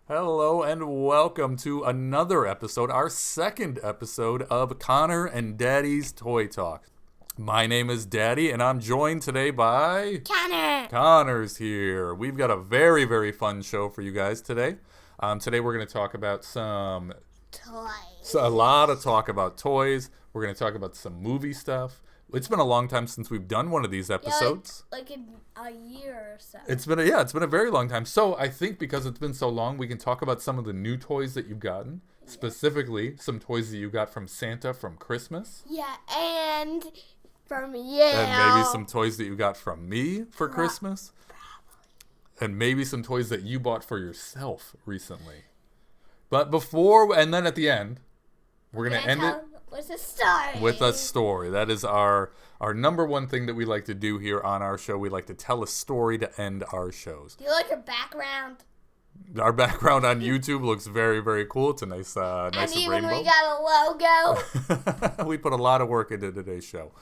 Hello and welcome to another episode, our second episode of Connor and Daddy's Toy Talk. My name is Daddy and I'm joined today by... Connor! Connor's here. We've got a very, very fun show for you guys today. Today we're going to talk about Toys. a lot of talk about toys. We're going to talk about some movie stuff. It's been a long time since we've done one of these episodes. Like a year or so. It's been a very long time. So I think because it's been so long, we can talk about some of the new toys that you've gotten. Specifically, some toys that you got from Santa from Christmas. Yeah, and from you. And maybe some toys that you got from me for Christmas. And maybe some toys that you bought for yourself recently. But and then at the end, we're going to end it with a story. with a story. That is our number one thing that we like to do here on our show. We like to tell a story to end our shows. Do you like your background? Our background on YouTube looks very, very cool. It's a nice And even rainbow. we got a logo. We put a lot of work into today's show.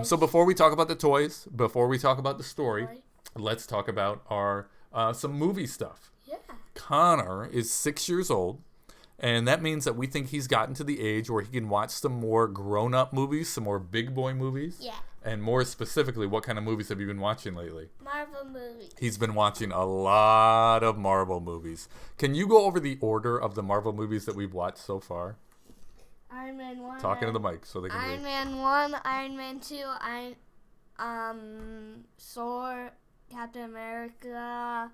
So before we talk about the toys, before we talk about the story, let's talk about our some movie stuff. Yeah. Connor is 6 years old, and that means that we think he's gotten to the age where he can watch some more grown-up movies, some more big boy movies. Yeah. And more specifically, what kind of movies have you been watching lately? Marvel movies. He's been watching a lot of Marvel movies. Can you go over the order of the Marvel movies that we've watched so far? Iron Man 1. Talking to the mic so they can Iron read. Man 1, Iron Man 2, Thor, Captain America,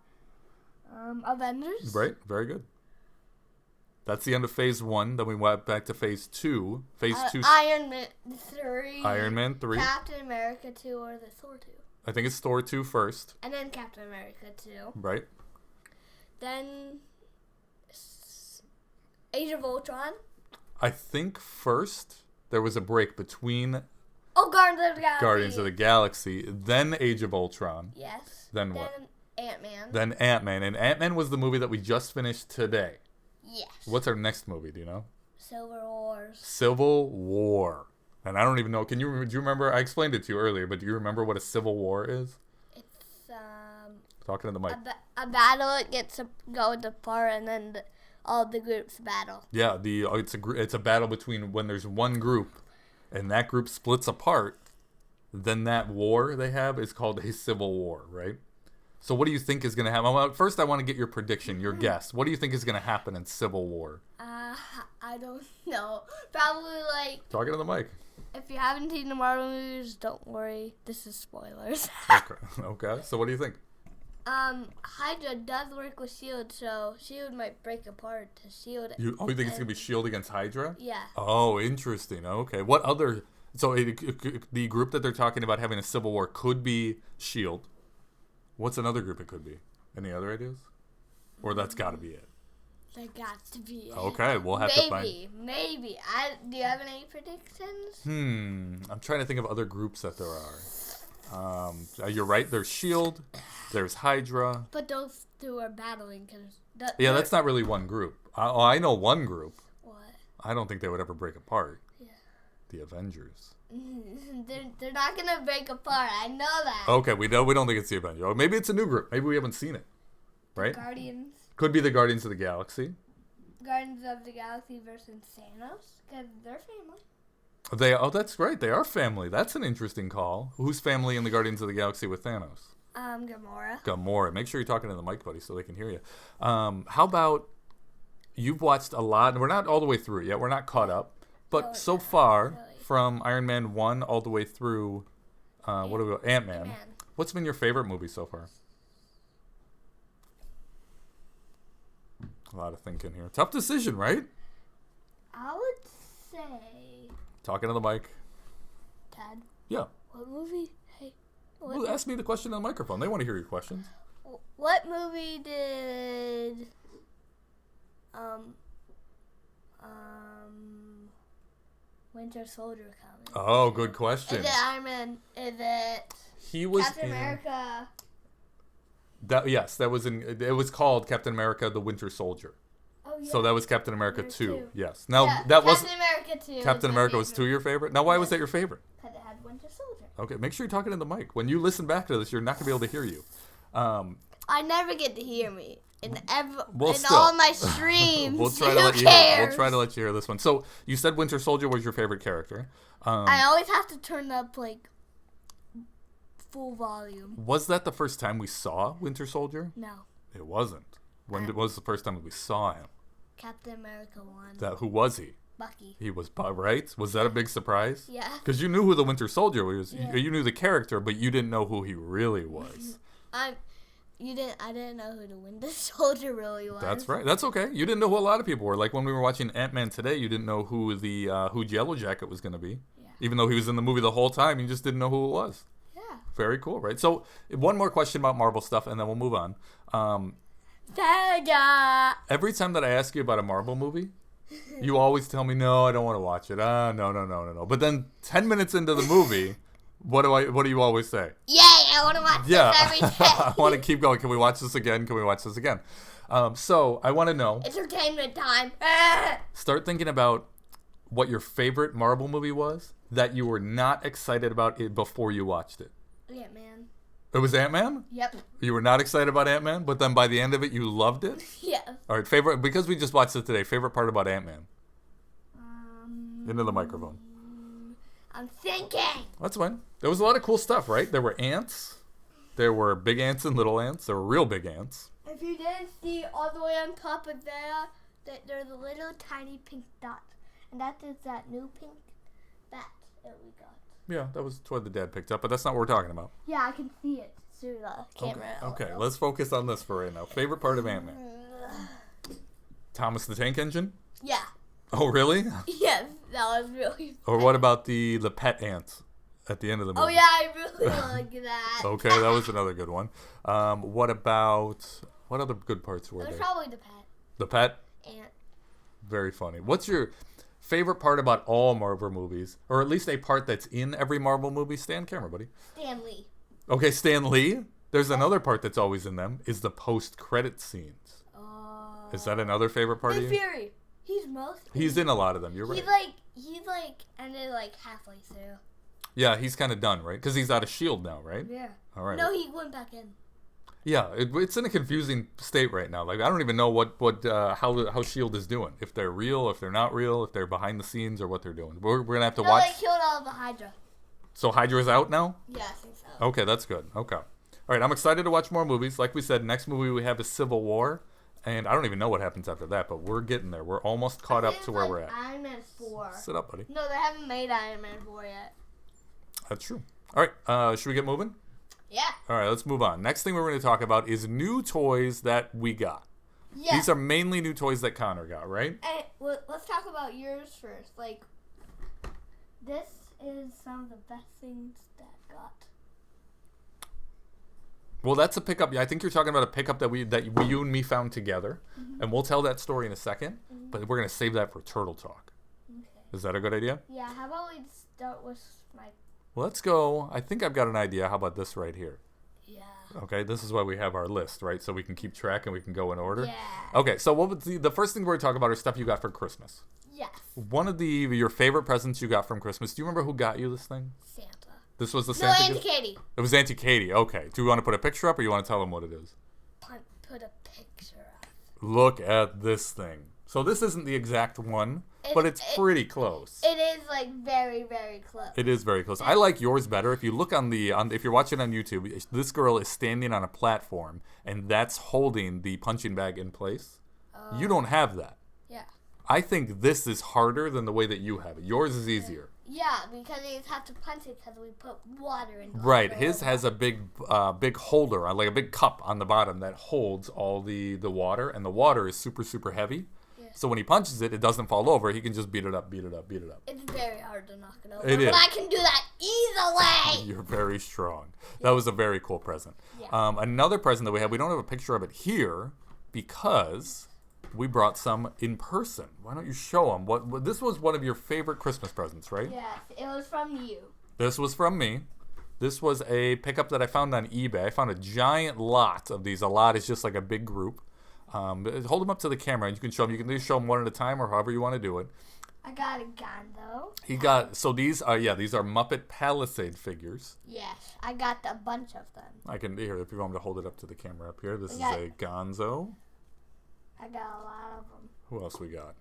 Avengers. Right, very good. That's the end of phase 1. Then we went back to phase 2. Phase 2. Iron Man 3. Iron Man 3. Captain America 2 or the Thor 2. I think it's Thor 2 first. And then Captain America 2. Right. Then Age of Ultron. I think first there was a break between Oh, Guardians of the Galaxy. Guardians of the Galaxy, then Age of Ultron, Yes. Then what? Ant-Man. then Ant-Man. And Ant-Man was the movie that we just finished today. Yes. What's our next movie, do you know? Civil Wars. Civil War. And I don't even know. Do you remember? I explained it to you earlier, but do you remember what a civil war is? It's Talking to the mic. a battle. It gets to go into part, and then all the groups battle. Yeah, it's a battle between when there's one group, and that group splits apart. Then that war they have is called a civil war, right? So what do you think is going to happen? Well, first, I want to get your prediction, your guess. What do you think is going to happen in Civil War? I don't know. Probably like Talking to the mic. if you haven't seen the Marvel movies, don't worry. This is spoilers. Okay. So what do you think? Hydra does work with Shield, so Shield might break apart to Shield. You think it's going to be Shield against Hydra? Yeah. Oh, interesting. Okay. What other... So the group that they're talking about having a civil war could be Shield. What's another group it could be? Any other ideas? Or that's got to be it? There got to be it. Okay, we'll have to find... Maybe. Do you have any predictions? I'm trying to think of other groups that there are. You're right. There's Shield. There's Hydra. But those two are battling because... Yeah, that's not really one group. I know one group. What? I don't think they would ever break apart. Yeah. The Avengers. They're not gonna break apart. I know that. Okay, we don't think it's the Avengers. Or maybe it's a new group. Maybe we haven't seen it. Right? Guardians. Could be the Guardians of the Galaxy. Guardians of the Galaxy versus Thanos, because they're family. That's right. They are family. That's an interesting call. Who's family in the Guardians of the Galaxy with Thanos? Gamora. Gamora. Make sure you're talking to the mic, buddy, so they can hear you. How about you've watched a lot, and we're not all the way through yet. We're not caught up, but so far from Iron Man 1 all the way through Ant-Man. Ant-Man. What's been your favorite movie so far? A lot of thinking here. Tough decision, right? I would say. Talking to the mic. Dad. Yeah. What movie? Hey. Well, ask me the question on the microphone. They want to hear your questions. What movie did Winter Soldier come in? Oh, good question. Is it Iron Man? Is it He was Captain in America? that was in. It was called Captain America: The Winter Soldier. Oh yeah. So that was Captain America Number 2. two. Yes. Now Yeah, that was Captain America 2. Captain America was 2 your favorite. Now why was that your favorite? Because it had Winter Soldier. Okay, make sure you're talking in the mic. When you listen back to this, you're not gonna be able to hear you. I never get to hear me. Well, in still. all my streams. We'll try to Who let you. cares? We'll try to let you hear this one. So you said Winter Soldier was your favorite character. I always have to turn up like full volume. Was that the first time we saw Winter Soldier? No, It wasn't. When was the first time we saw him? Captain America 1. Who was he? Bucky. He was right. Was that a big surprise? Yeah. Because you knew who the Winter Soldier was. Yeah. You knew the character, but you didn't know who he really was. I didn't know who the Winter Soldier really was. That's right. That's okay. You didn't know who a lot of people were. Like when we were watching Ant-Man today, you didn't know who who Yellow Jacket was going to be. Yeah. Even though he was in the movie the whole time, you just didn't know who it was. Yeah. Very cool, right? So one more question about Marvel stuff, and then we'll move on. Sega. Every time that I ask you about a Marvel movie, you always tell me, no, I don't want to watch it. No. But then 10 minutes into the movie, what do you always say? Yay, I want to watch Yeah, this every day. I want to keep going. Can we watch this again? So I want to know, Entertainment time. start thinking about what your favorite Marvel movie was that you were not excited about it before you watched it. Ant-Man. It was Ant-Man? Yep. You were not excited about Ant-Man, but then by the end of it, you loved it? Yeah. All right, because we just watched it today, favorite part about Ant-Man? Into the microphone. I'm thinking. That's fine. There was a lot of cool stuff, right? There were ants. There were big ants and little ants. There were real big ants. If you didn't see all the way on top of there's a little tiny pink dot. And that is that new pink bat that we got. Yeah, that was what the dad picked up, but that's not what we're talking about. Yeah, I can see it through the camera. Okay, let's focus on this for right now. Favorite part of Ant-Man? Thomas the Tank Engine? Yeah. Oh, really? Yes, that was really Or what about the pet ants at the end of the movie? Oh, yeah, I really like that. Okay, that was another good one. What other good parts were It was there? probably the pet. The pet? Ant. Very funny. What's your favorite part about all Marvel movies? Or at least a part that's in every Marvel movie? Stand camera, buddy. Stan Lee. Okay, Stan Lee. There's another part that's always in them, is the post-credit scenes. Is that another favorite part of Nick you? Fury. He's most. He's in a lot of them, you're right. He's ended like halfway through. Yeah, he's kind of done, right? Because he's out of S.H.I.E.L.D. now, right? Yeah. All right. No, he went back in. Yeah, it's in a confusing state right now. Like I don't even know how S.H.I.E.L.D. is doing. If they're real, if they're not real, if they're behind the scenes, or what they're doing. We're gonna have to watch. They killed all the Hydra. So Hydra's out now? Yeah, I think so. Okay, that's good. Okay. All right, I'm excited to watch more movies. Like we said, next movie we have is Civil War, and I don't even know what happens after that, but we're getting there. We're almost caught up to where we're at. Iron Man 4. Sit up, buddy. No, they haven't made Iron Man 4 yet. That's true. All right, should we get moving? Yeah. All right, let's move on. Next thing we're going to talk about is new toys that we got. Yeah. These are mainly new toys that Connor got, right? And let's talk about yours first. Like, this is some of the best things that I got. Well, that's a pickup. Yeah, I think you're talking about a pickup that you and me found together, and we'll tell that story in a second. But we're gonna save that for Turtle Talk. Okay. Is that a good idea? Yeah. How about we start with my? Well, let's go. I think I've got an idea. How about this right here? Yeah. Okay, this is why we have our list, right? So we can keep track and we can go in order. Yeah. Okay, so what was the first thing we're gonna talk about is stuff you got for Christmas. Yes. One of your favorite presents you got from Christmas. Do you remember who got you this thing? Santa. This was the No, Santa Auntie gift? Katie. It was Auntie Katie. Okay. Do you want to put a picture up, or you want to tell them what it is? Put a picture up. Look at this thing. So this isn't the exact one, but it's pretty close. It is like very, very close. It is very close. I like yours better. If you look if you're watching on YouTube, this girl is standing on a platform, and that's holding the punching bag in place. You don't have that. Yeah. I think this is harder than the way that you have it. Yours is easier. Yeah, because you just have to punch it because we put water in. Right. His has a big holder, like a big cup on the bottom that holds all the water, and the water is super, super heavy. Yeah. So when he punches it, it doesn't fall over. He can just beat it up, beat it up, beat it up. It's very hard to knock it over. It is. But I can do that easily. You're very strong. That was a very cool present. Yeah. Another present that we have, we don't have a picture of it here because we brought some in person. Why don't you show them? What this was one of your favorite Christmas presents, right? Yes, it was from you. This was from me. This was a pickup that I found on eBay. I found a giant lot of these. A lot is just like a big group. Hold them up to the camera, and you can show them. You can either show them one at a time or however you want to do it. I got a gun though. These are Muppet Palisade figures. Yes, I got a bunch of them. I can here if you want me to hold it up to the camera up here. This is Yeah. a Gonzo. got a lot of them. Who else we got?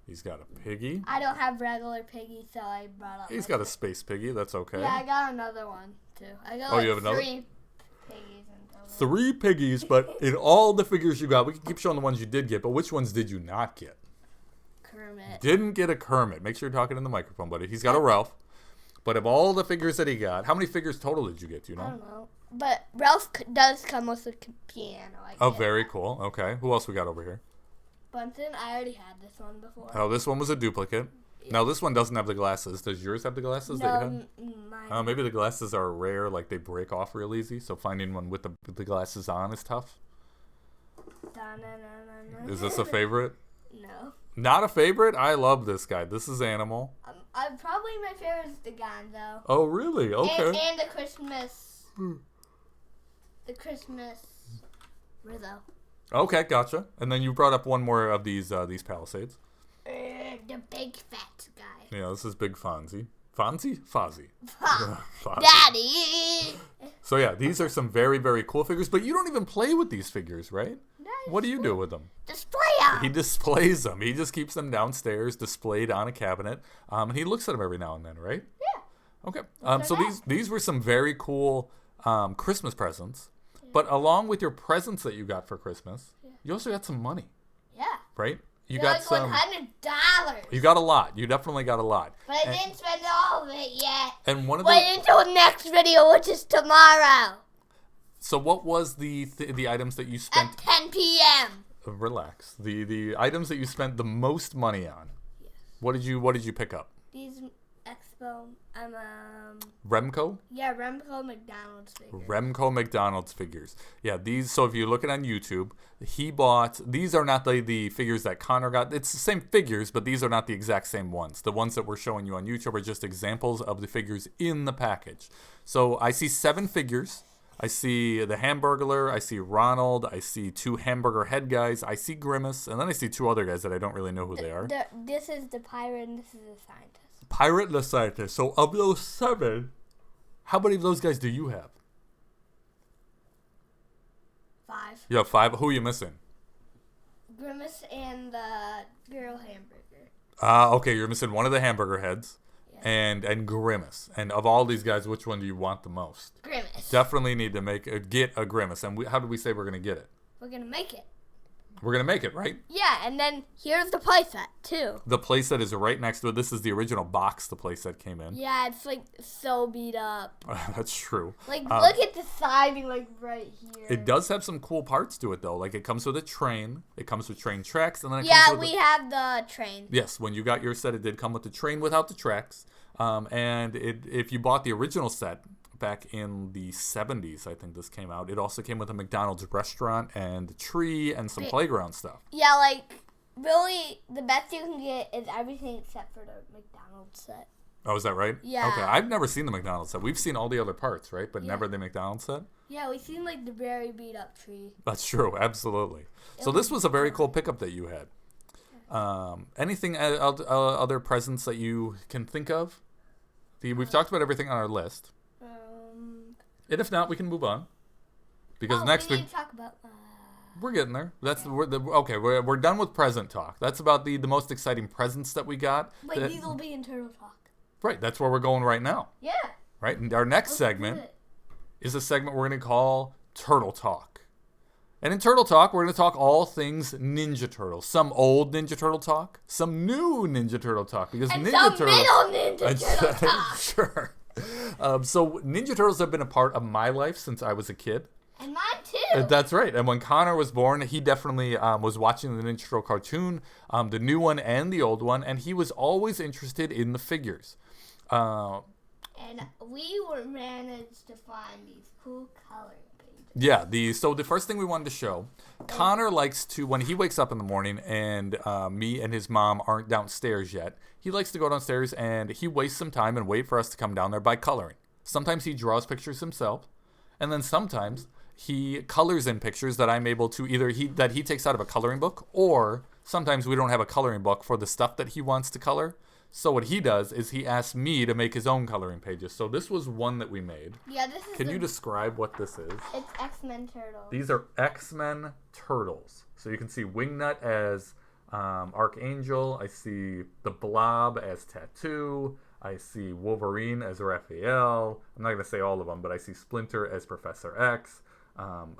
He's got a piggy. I don't have regular piggy, so I brought up. He's got a space piggy. That's okay. Yeah, I got another one too. I got you have another? 3 piggies in total. 3 piggies, but in all the figures you got, we can keep showing the ones you did get, but which ones did you not get? Kermit. Didn't get a Kermit. Make sure you're talking in the microphone, buddy. He's got a Ralph. But of all the figures that he got, how many figures total did you get? Do you I know? don't know. But Ralph does come with a piano. Oh, very cool. Okay. Who else we got over here? Bunsen, I already had this one before. Oh, this one was a duplicate. Yeah. Now, this one doesn't have the glasses. Does yours have the glasses that you No, had? mine. Maybe the glasses are rare, like they break off real easy, so finding one with the glasses on is tough. Is this a favorite? No. Not a favorite? I love this guy. This is Animal. Probably my favorite is the Gonzo. Oh, really? Okay. And the Christmas. The Christmas Rizzo. Okay, gotcha. And then you brought up one more of these Palisades. The big fat guy. Yeah, this is Big Fonzie. Fonzie? Fozzie. Fozzie. Daddy! So yeah, these are some very, very cool figures, but you don't even play with these figures, right? What do you do with them? Display them! He displays them. He just keeps them downstairs, displayed on a cabinet, and he looks at them every now and then, right? Yeah. Okay. So these were some very cool Christmas presents, but along with your presents that you got for Christmas, you also got some money, Yeah. right? You They're got like some. $100. You got a lot. You definitely got a lot. But I didn't spend all of it yet. And one of the. Wait until next video, which is tomorrow. So what was the items that you spent? At 10 p.m. Relax. The items that you spent the most money on. Yes. What did you pick up? These Expo, Remco? yeah, Remco McDonald's figures. Remco McDonald's figures. Yeah, these. So if you look it on YouTube, he bought. These are not the figures that Connor got. It's the same figures, but these are not the exact same ones. The ones that we're showing you on YouTube are just examples of the figures in the package. So I see 7 figures. I see the Hamburglar, I see Ronald, I see 2 hamburger head guys, I see Grimace, and then I see 2 other guys that I don't really know who they are. This is the pirate and this is the scientist. Pirate and the scientist. So of those 7, how many of those guys do you have? 5. You have 5. Who are you missing? Grimace and the girl hamburger. Okay, you're missing one of the hamburger heads. And Grimace. And of all these guys, which one do you want the most? Grimace. Definitely need to get a Grimace. And how did we say we're going to get it? We're going to make it. We're going to make it, right? Yeah, and then here's the playset, too. The playset is right next to it. This is the original box the playset came in. Yeah, it's like so beat up. That's true. Like, look at the siding, like right here. It does have some cool parts to it, though. Like, it comes with a train. It comes with train tracks. And then it comes with have the train. Yes, when you got your set, it did come with the train without the tracks. And if you bought the original set back in the 70s, I think this came out, it also came with a McDonald's restaurant and a tree and some playground stuff. Yeah, like, really, the best you can get is everything except for the McDonald's set. Oh, is that right? Yeah. Okay, I've never seen the McDonald's set. We've seen all the other parts, right? But never the McDonald's set? Yeah, we've seen, like, the very beat up tree. That's true, absolutely. So this was a very cool pickup that you had. Anything other presents that you can think of? We've talked about everything on our list. And if not, we can move on. Because next we need to talk about... we're getting there. We're done with present talk. That's about the most exciting presents that we got. Wait, these will be in Turtle Talk. Right, that's where we're going right now. Yeah. Right, and our next segment is a segment we're going to call Turtle Talk. And in Turtle Talk, we're going to talk all things Ninja Turtles. Some old Ninja Turtle talk, some new Ninja Turtle talk. Because and Ninja some middle Ninja Turtle talk. Sure. So Ninja Turtles have been a part of my life since I was a kid. And mine too. That's right. And when Connor was born, he definitely was watching the Ninja Turtle cartoon, the new one and the old one, and he was always interested in the figures. And we managed to find these cool coloring pages. Yeah. So the first thing we wanted to show, Connor likes to, when he wakes up in the morning and me and his mom aren't downstairs yet, he likes to go downstairs and he wastes some time and wait for us to come down there by coloring. Sometimes he draws pictures himself, and then sometimes he colors in pictures that I'm able to that he takes out of a coloring book, or sometimes we don't have a coloring book for the stuff that he wants to color. So what he does is he asks me to make his own coloring pages. So this was one that we made. Yeah, this is. Can you describe what this is? It's X-Men Turtles. These are X-Men Turtles. So you can see Wingnut as Archangel. I see the Blob as Tattoo. I see Wolverine as Raphael. I'm not going to say all of them, but I see Splinter as Professor X.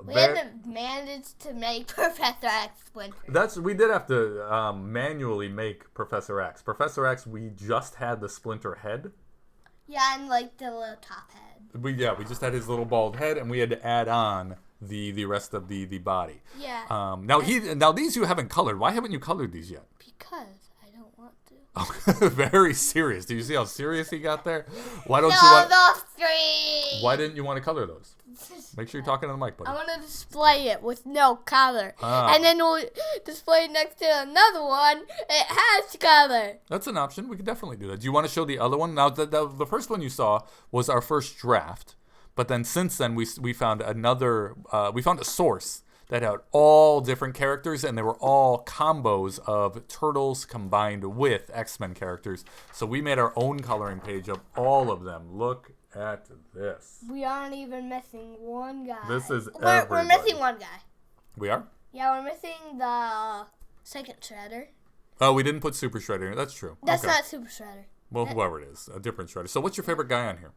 We haven't managed to make Professor X Splinter. We did have to manually make Professor X. Professor X, we just had the Splinter head. Yeah, and like the little top head. We just had his little bald head, and we had to add on the rest of the body. Yeah. Now these you haven't colored. Why haven't you colored these yet? Because I don't want to. Very serious. Do you see how serious he got there? Why don't No, you want? those three. Why didn't you want to color those? Make sure you're talking to the mic, buddy. I want to display it with no color. Ah. And then we'll display it next to another one. It has color. That's an option. We could definitely do that. Do you want to show the other one? Now, the first one you saw was our first draft. But then since then, we found we found a source that had all different characters, and they were all combos of Turtles combined with X-Men characters. So we made our own coloring page of all of them. Look at this. We aren't even missing one guy. This is We're everybody. missing one guy. We are? Yeah, we're missing the second Shredder. Oh, we didn't put Super Shredder in. That's true. That's Okay. not Super Shredder. Well, whoever it is, a different Shredder. So what's your favorite guy on here?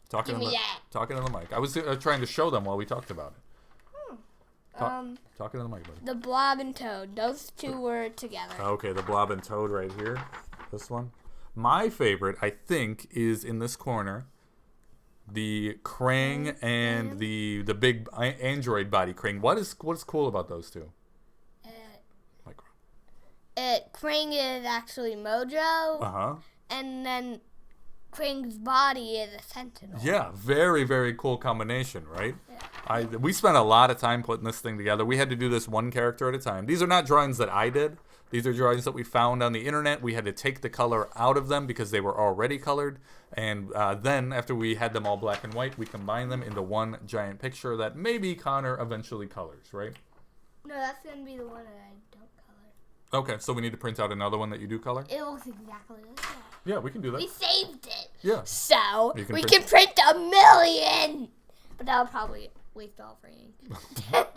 Talking Give me to that. talking to the mic. I was trying to show them while we talked about it. Talking to the mic, buddy. The Blob and Toad. Those two were together. Okay, the Blob and Toad right here. This one. My favorite, I think, is in this corner. The Krang and the big android body Krang. What is cool about those two? Krang is actually Mojo. Uh-huh. And then Krang's body is a Sentinel. Yeah, very, very cool combination, right? Yeah. We spent a lot of time putting this thing together. We had to do this one character at a time. These are not drawings that I did. These are drawings that we found on the internet. We had to take the color out of them because they were already colored. And then, after we had them all black and white, we combined them into one giant picture that maybe Connor eventually colors, right? No, that's going to be the one that I don't color. Okay, so we need to print out another one that you do color? It looks exactly like that. Yeah, we can do that. We saved it. Yeah. So, You can we print- can print 1,000,000. But that'll probably waste all for ink.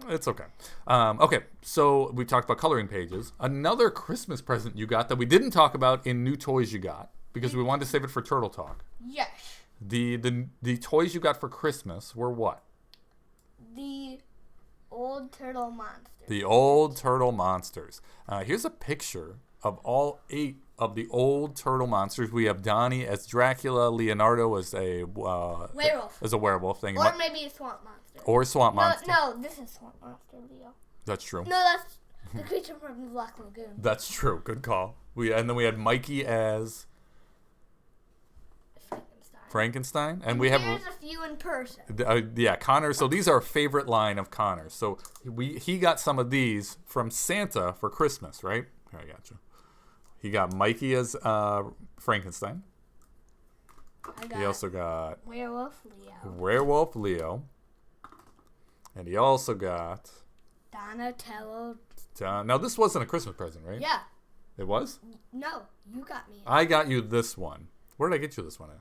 It's okay. Okay, so we talked about coloring pages. Another Christmas present you got that we didn't talk about in new toys you got because we wanted to save it for Turtle Talk. Yes. The toys you got for Christmas were what? The old turtle monster. The old turtle monsters. Here's a picture of all 8 of the old turtle monsters. We have Donnie as Dracula, Leonardo as a werewolf. As a werewolf thing, Or maybe a swamp monster. or swamp monster. No, this is swamp monster, Leo. That's true. No, that's the creature from the Black Lagoon. That's true. Good call. And then we had Mikey as Frankenstein, and we have Here's a few in person. Connor. So these are our favorite line of Connor's. So he got some of these from Santa for Christmas, right? Here, I got you. He got Mikey as Frankenstein. He also got Werewolf Leo. And he also got Donatello. now this wasn't a Christmas present, right? Yeah. It was? No, you got me I got you this one. Where did I get you this one at?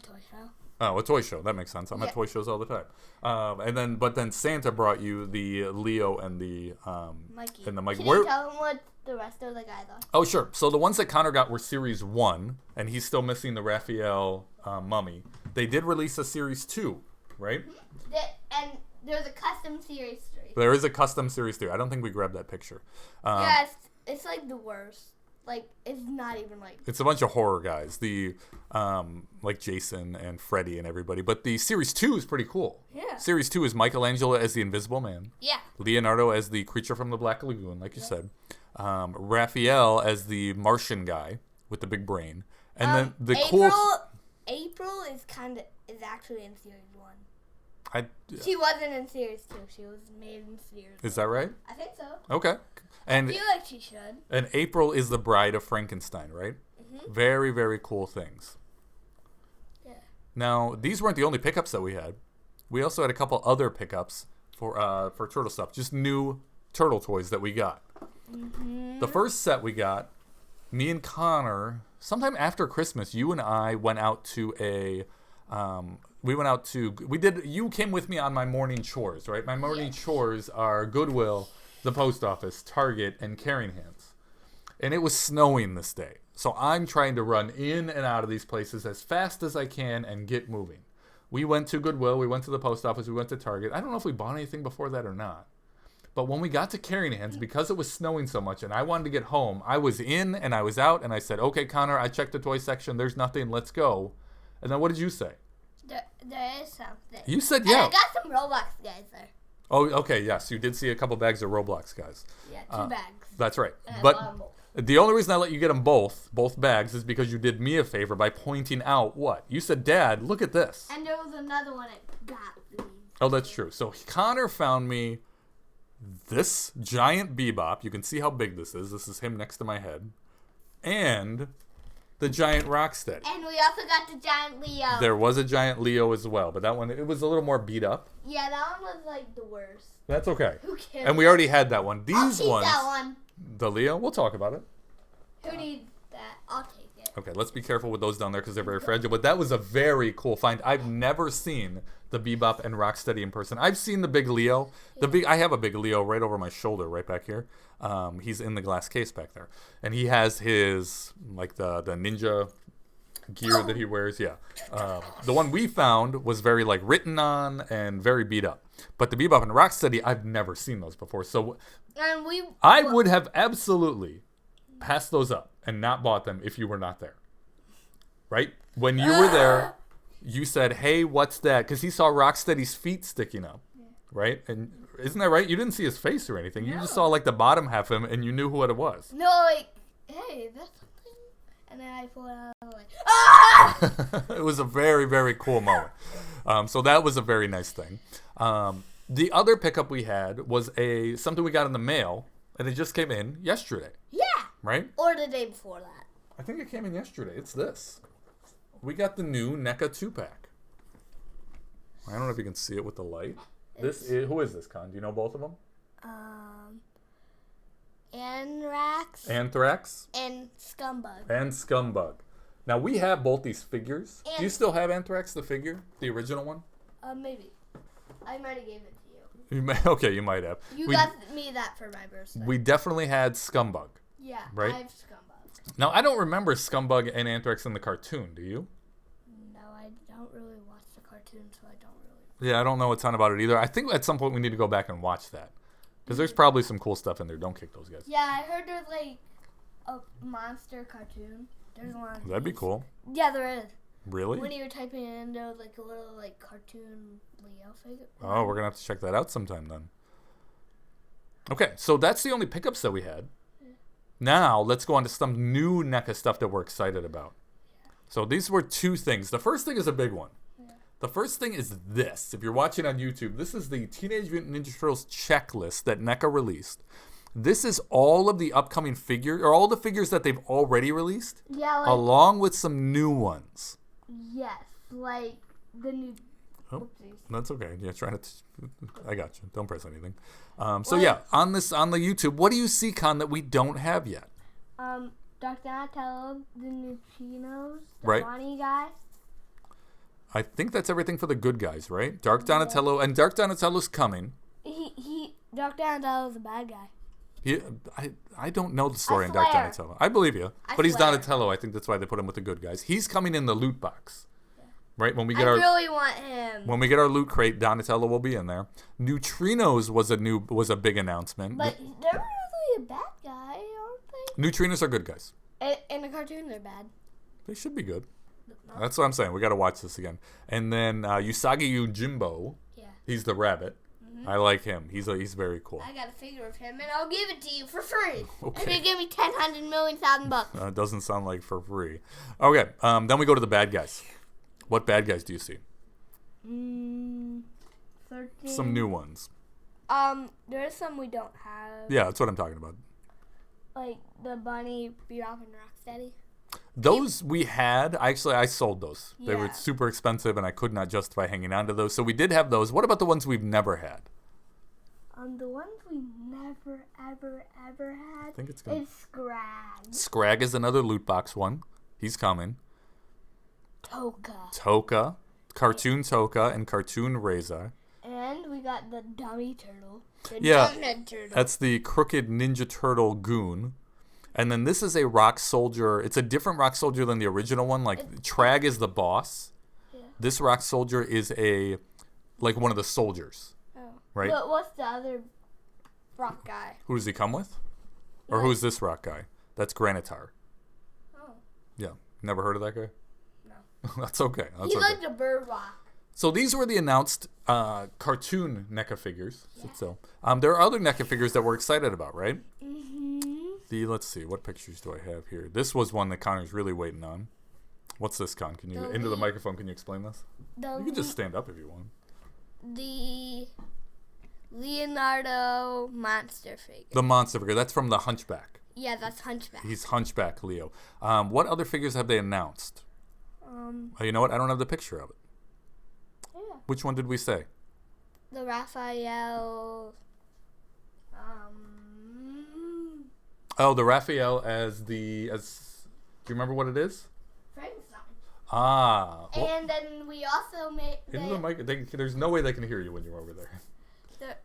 a toy show. Oh, a toy show. That makes sense. I'm at toy shows all the time. But then Santa brought you the Leo and the Mikey. And the Mikey. Can you tell him what the rest of the guy thought? Oh, sure. So the ones that Connor got were Series 1, and he's still missing the Raphael mummy. They did release a Series 2, right? And there's a custom Series 3. There is a custom Series 3. I don't think we grabbed that picture. Yes, it's like the worst. Like, it's not even like... It's a bunch of horror guys. Like Jason and Freddy and everybody. But the Series 2 is pretty cool. Yeah. Series 2 is Michelangelo as the Invisible Man. Yeah. Leonardo as the creature from the Black Lagoon, like you said. Raphael as the Martian guy with the big brain. And then the April is actually in Series 1. I She wasn't in Series 2. She was made in Series 1. Is that right? I think so. Okay. And I feel like she should. And April is the bride of Frankenstein, right? Mm-hmm. Very, very cool things. Yeah. Now, these weren't the only pickups that we had. We also had a couple other pickups for turtle stuff, just new turtle toys that we got. Mm-hmm. The first set we got, me and Connor sometime after Christmas, you and I went out to you came with me on my morning chores, right? My morning chores are Goodwill, the post office, Target, and Caring Hands. And it was snowing this day. So I'm trying to run in and out of these places as fast as I can and get moving. We went to Goodwill, we went to the post office, we went to Target. I don't know if we bought anything before that or not. But when we got to Caring Hands, because it was snowing so much and I wanted to get home, I was in and I was out and I said, okay, Connor, I checked the toy section. There's nothing. Let's go. And then what did you say? There is something. You said, yeah. And I got some Roblox guys there. Oh, okay, yes. You did see a couple bags of Roblox guys. Yeah, 2 bags. That's right. And I bought But them both. the only reason I let you get them both bags, is because you did me a favor by pointing out what? You said, Dad, look at this. And there was another one that got me. Oh, that's true. So Connor found me this giant Bebop. You can see how big this is. This is him next to my head. And the giant Rocksteady. And we also got the giant Leo. There was a giant Leo as well, but that one, it was a little more beat up. Yeah, that one was like the worst. That's okay. Who cares? And we already had that one. I'll These keep ones, that one. the Leo, we'll talk about it. Who needs that? I'll take it. Okay, let's be careful with those down there because they're very fragile. But that was a very cool find. I've never seen the Bebop and Rocksteady in person. I've seen the big Leo. I have a big Leo right over my shoulder, right back here. He's in the glass case back there, and he has his like the ninja gear that he wears. Yeah, the one we found was very like written on and very beat up. But the Bebop and Rocksteady, I've never seen those before. So I would have absolutely passed those up and not bought them if you were not there. Right? When you were there, you said, hey, what's that? Because he saw Rocksteady's feet sticking up. Right? And isn't that right? You didn't see his face or anything. You just saw like the bottom half of him and you knew what it was. No, like, hey, that's something. And then I pulled it out and I was like, ah! It was a very, very cool moment. So that was a very nice thing. The other pickup we had was something we got in the mail, and it just came in yesterday. Yeah. Right? Or the day before that. I think it came in yesterday. It's this. We got the new NECA 2-pack. I don't know if you can see it with the light. Who is this, Con? Do you know both of them? Anthrax. Anthrax. And Scumbug. And Scumbug. Now, we have both these figures. Do you still have Anthrax, the figure? The original one? Maybe. I might have gave it to you. Okay, you might have. You got me that for my birthday. We definitely had Scumbug. Yeah, right? I have Scumbug. Now, I don't remember Scumbug and Anthrax in the cartoon. Do you? No, I don't really watch the cartoon, so I don't really. Yeah, I don't know a ton about it either. I think at some point we need to go back and watch that. Because there's probably some cool stuff in there. Don't kick those guys. Yeah, I heard there's like a monster cartoon. There's one. That'd be cool. Yeah, there is. Really? When you were typing it in, there was like a little like cartoon Leo figure. Oh, we're going to have to check that out sometime then. Okay, so that's the only pickups that we had. Now, let's go on to some new NECA stuff that we're excited about. So these were two things. The first thing is a big one. The first thing is this. If you're watching on YouTube, this is the Teenage Mutant Ninja Turtles checklist that NECA released. This is all of the upcoming all the figures that they've already released, along with some new ones. Yes, like the new. Oh, that's okay. Yeah, trying to. I got you. Don't press anything. So yeah, on the YouTube, what do you see, Con, that we don't have yet? Dr. Donatello, the Neutrinos, the right. Bonnie guy. I think that's everything for the good guys, right? Dark Donatello, and Dark Donatello's coming. Dr. Donatello's a bad guy. I don't know the story on Dark Donatello. I believe you, but he's Donatello. I think that's why they put him with the good guys. He's coming in the loot box, right? When we get really want him. When we get our loot crate, Donatello will be in there. Neutrinos was a big announcement. But they're really a bad guy, aren't they? Neutrinos are good guys. In the cartoon, they're bad. They should be good. That's what I'm saying. We got to watch this again. And then Usagi Yojimbo. Yeah. He's the rabbit. Mm-hmm. I like him. He's very cool. I got a figure of him, and I'll give it to you for free. Okay. If you give me $1,000,000,000. It doesn't sound like for free. Okay. Then we go to the bad guys. What bad guys do you see? 13. Some new ones. There's some we don't have. Yeah, that's what I'm talking about. Like the Bunny, Bebop, and Rocksteady. Those we had. Actually, I sold those. Yeah. They were super expensive, and I could not justify hanging on to those. So we did have those. What about the ones we've never had? The ones we never, ever, ever had. I think it's good. It's Scrag. Scrag is another loot box one. He's coming. Toka. Cartoon Toka and Cartoon Reza. And we got the dummy turtle. The Yeah, dumb turtle. that's the Crooked Ninja Turtle Goon. And then this is a rock soldier. It's a different rock soldier than the original one. Like, Trag is the boss. Yeah. This rock soldier is like one of the soldiers. Oh. Right? But what's the other rock guy? Who does he come with? Or Like- who's this rock guy? That's Granitar. Oh. Yeah. Never heard of that guy? No. That's okay. That's He's okay. like the bird rock. So these were the announced cartoon NECA figures. So there are other NECA figures that we're excited about, right? Let's see, what pictures do I have here? This was one that Connor's really waiting on. What's this, Con? Can you into the microphone? Can you explain this? You can just stand up if you want. The Leonardo monster figure. The monster figure. That's from the Hunchback. Yeah, that's Hunchback. He's Hunchback Leo. What other figures have they announced? Oh, you know what? I don't have the picture of it. Yeah. Which one did we say? The Raphael. Oh, the Raphael as do you remember what it is? Frankenstein. Ah. Well, And then we also made into the mic. There's no way they can hear you when you're over there.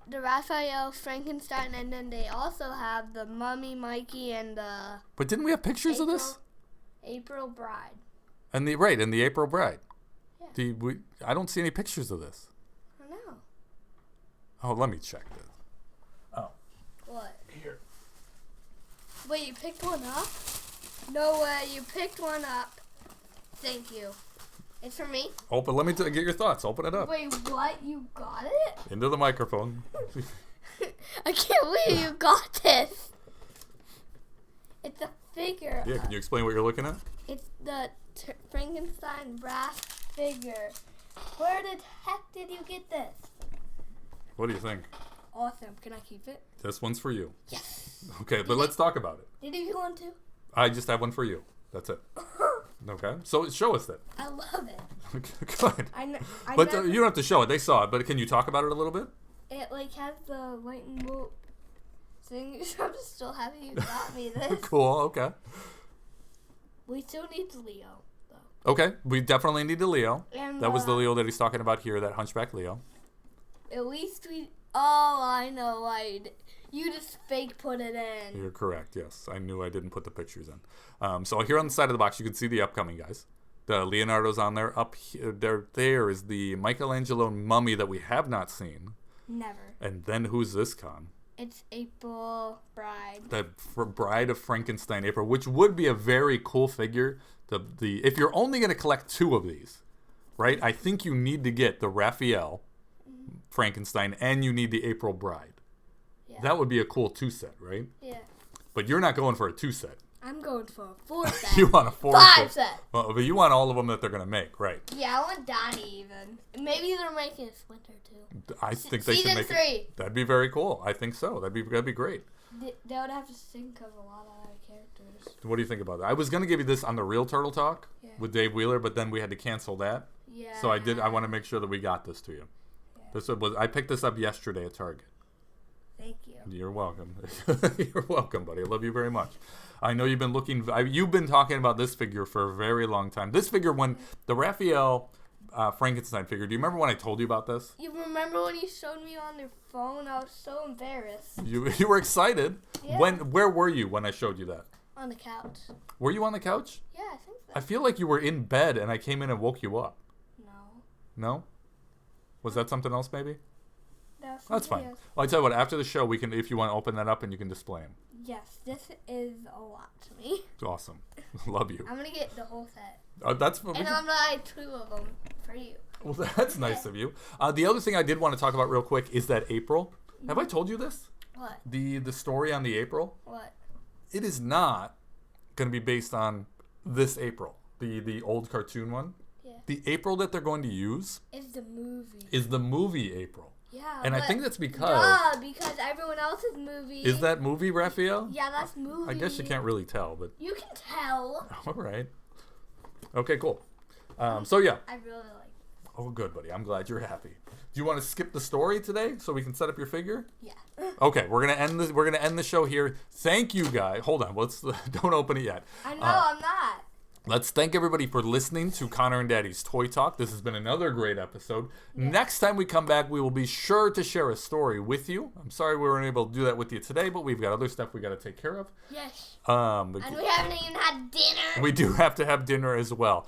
the Raphael, Frankenstein, and then they also have the Mummy, Mikey, and the But didn't we have pictures of this? April Bride. And the April Bride. Yeah. I don't see any pictures of this. I know. Oh, let me check this. Oh. What? Here. Wait, you picked one up? No way, you picked one up. Thank you. It's for me? Open. Let me get your thoughts. Open it up. Wait, what? You got it? Into the microphone. I can't believe you got this. It's a figure. Yeah, can you explain what you're looking at? It's the Frankenstein brass figure. Where the heck did you get this? What do you think? Awesome. Can I keep it? This one's for you. Yes. Okay, but let's talk about it. Did you want to? I just have one for you. That's it. Okay, so show us that. I love it. Good. But you don't have to show it. They saw it. But can you talk about it a little bit? It like has the lightning bolt thing. I'm just so happy you got me this. Cool. Okay. We still need Leo though. Okay, we definitely need the Leo. And That was the Leo that he's talking about here, that Hunchback Leo. At least we. Oh, I know. You just fake put it in. You're correct, yes. I knew I didn't put the pictures in. So here on the side of the box, you can see the upcoming guys. The Leonardo's on there. Up here, there is the Michelangelo mummy that we have not seen. Never. And then who's this, Con? It's April Bride. The Bride of Frankenstein, April, which would be a very cool figure. If you're only going to collect two of these, right? I think you need to get the Raphael Frankenstein and you need the April Bride. Yeah. That would be a cool 2-set, right? Yeah. But you're not going for a 2-set. I'm going for a 4-set. You want a 4 5-set. Well, but you want all of them that they're going to make, right? Yeah, I want Donnie even. Maybe they're making a Splinter too. I think they should Season make 3. it. That'd be very cool. I think so. That'd be great. They would have to think of a lot of other characters. What do you think about that? I was going to give you this on the Real Turtle Talk Yeah. with Dave Wheeler, but then we had to cancel that. Yeah. So I want to make sure that we got this to you. Yeah. I picked this up yesterday at Target. Thank you. You're welcome. You're welcome, buddy. I love you very much. I know you've been talking about this figure for a very long time. This figure, when the Raphael Frankenstein figure, do you remember when I told you about this? You remember when you showed me on your phone? I was so embarrassed. You were excited. Yeah. Where were you when I showed you that? On the couch. Were you on the couch? Yeah, I think so. I feel like you were in bed and I came in and woke you up. No. No? Was that something else maybe? That's fine. Else. Well, I tell you what, after the show, we can, if you want to open that up and you can display them. Yes, this is a lot to me. It's awesome. Love you. I'm going to get the whole set. That's what And I'm going to buy 2 of them for you. Well, that's nice of you. The other thing I did want to talk about real quick is that April. Have I told you this? What? The story on the April? What? It is not going to be based on this April, the old cartoon one. Yeah. The April that they're going to use It's the movie. is the movie April. Yeah. And I think that's because... because everyone else's movie. Is that movie, Raphael? Yeah, that's movie. I guess you can't really tell, but... You can tell. All right. Okay, cool. So, yeah. I really like it. Oh, good, buddy. I'm glad you're happy. Do you want to skip the story today so we can set up your figure? Yeah. Okay, we're gonna end this. We're gonna end the show here. Thank you, guys. Hold on. Don't open it yet. I know, I'm not. let's thank everybody for listening to Connor and Daddy's Toy Talk. This has been another great episode. Yeah. Next time we come back, we will be sure to share a story with you. I'm sorry we weren't able to do that with you today, but we've got other stuff we got to take care of. Yes. And we haven't even had dinner. We do have to have dinner as well.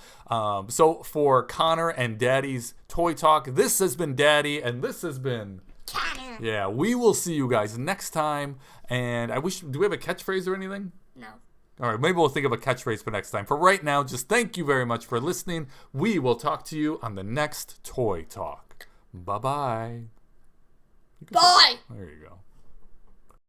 So for Connor and Daddy's Toy Talk, this has been Daddy, and this has been Connor. Yeah, we will see you guys next time. And do we have a catchphrase or anything? No. All right, maybe we'll think of a catchphrase for next time. For right now, just thank you very much for listening. We will talk to you on the next Toy Talk. Bye-bye. Bye. There you go.